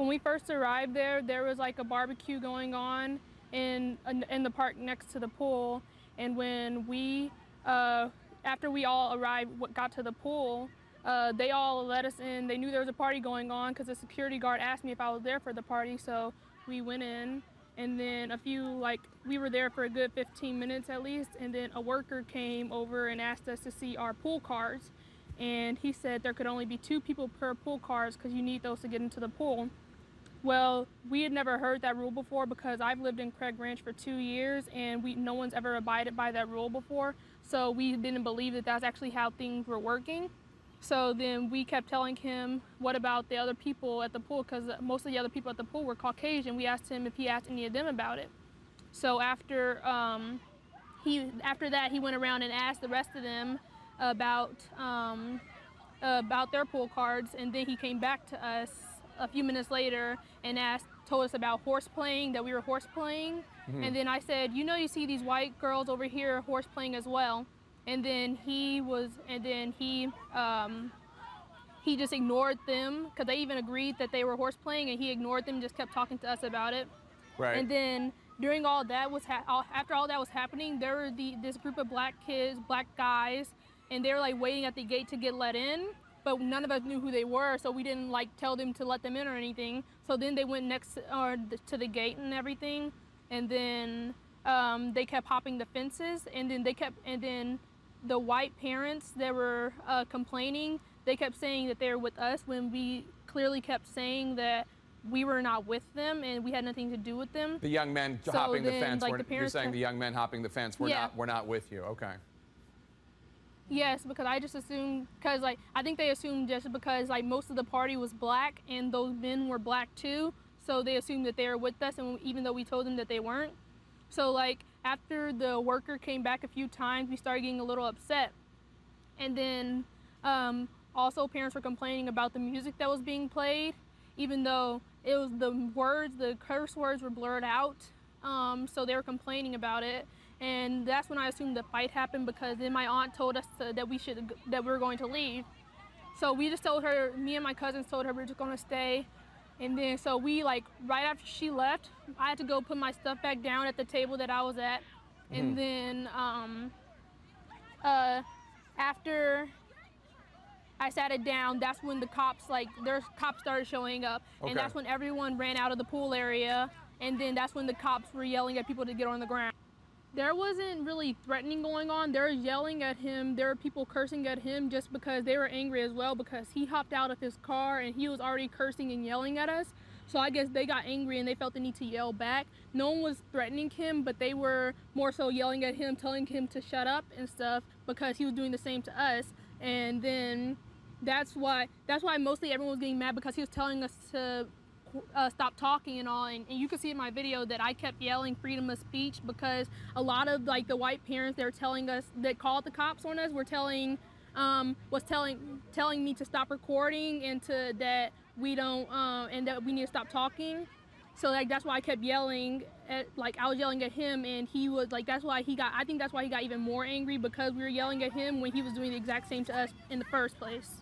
When we first arrived there was like a barbecue going on in the park next to the pool. And when after we all arrived, got to the pool, they all let us in. They knew there was a party going on because the security guard asked me if I was there for the party. So we went in, and then we were there for a good 15 minutes at least. And then a worker came over and asked us to see our pool cards. And he said there could only be 2 people per pool cards because you need those to get into the pool. Well, we had never heard that rule before because I've lived in Craig Ranch for 2 years and no one's ever abided by that rule before. So we didn't believe that that's actually how things were working. So then we kept telling him, what about the other people at the pool? Because most of the other people at the pool were Caucasian. We asked him if he asked any of them about it. So after that, he went around and asked the rest of them about their pool cards, and then he came back to us a few minutes later and told us about horse playing, that we were horse playing. Mm-hmm. And then I said, you see these white girls over here horse playing as well. And then he just ignored them because they even agreed that they were horse playing, and he ignored them and just kept talking to us about it. Right. And then during all that after all that was happening, there were this group of black kids, black guys, and they were like waiting at the gate to get let in. But none of us knew who they were, so we didn't tell them to let them in or anything. So then they went next to the gate and everything, and then they kept hopping the fences, and then the white parents that were complaining, they kept saying that they were with us when we clearly kept saying that we were not with them and we had nothing to do with them. The young men hopping the fence. You're saying the young men hopping the fence we're not with you. Okay. Yes, because I just assumed, I think they assumed just because most of the party was black and those men were black too, so they assumed that they were with us, and even though we told them that they weren't. So after the worker came back a few times, we started getting a little upset. And then also parents were complaining about the music that was being played, even though it was the curse words were blurred out, so they were complaining about it. And that's when I assumed the fight happened, because then my aunt told us that we were going to leave. So we just told her, me and my cousins told her we were just gonna stay. And then so we right after she left, I had to go put my stuff back down at the table that I was at. Mm-hmm. And then after I sat it down, that's when the cops, cops started showing up. Okay. And that's when everyone ran out of the pool area. And then that's when the cops were yelling at people to get on the ground. There wasn't really threatening going on. They were yelling at him. There were people cursing at him just because they were angry as well, because he hopped out of his car and he was already cursing and yelling at us. So I guess they got angry and they felt the need to yell back. No one was threatening him, but they were more so yelling at him, telling him to shut up and stuff, because he was doing the same to us. And then that's why mostly everyone was getting mad, because he was telling us to stop talking and all, and you can see in my video that I kept yelling freedom of speech, because a lot of the white parents that were telling us, that called the cops on us, were telling me to stop recording and that we don't and that we need to stop talking. So that's why I kept yelling at, I was yelling at him, and he was I think that's why he got even more angry, because we were yelling at him when he was doing the exact same to us in the first place.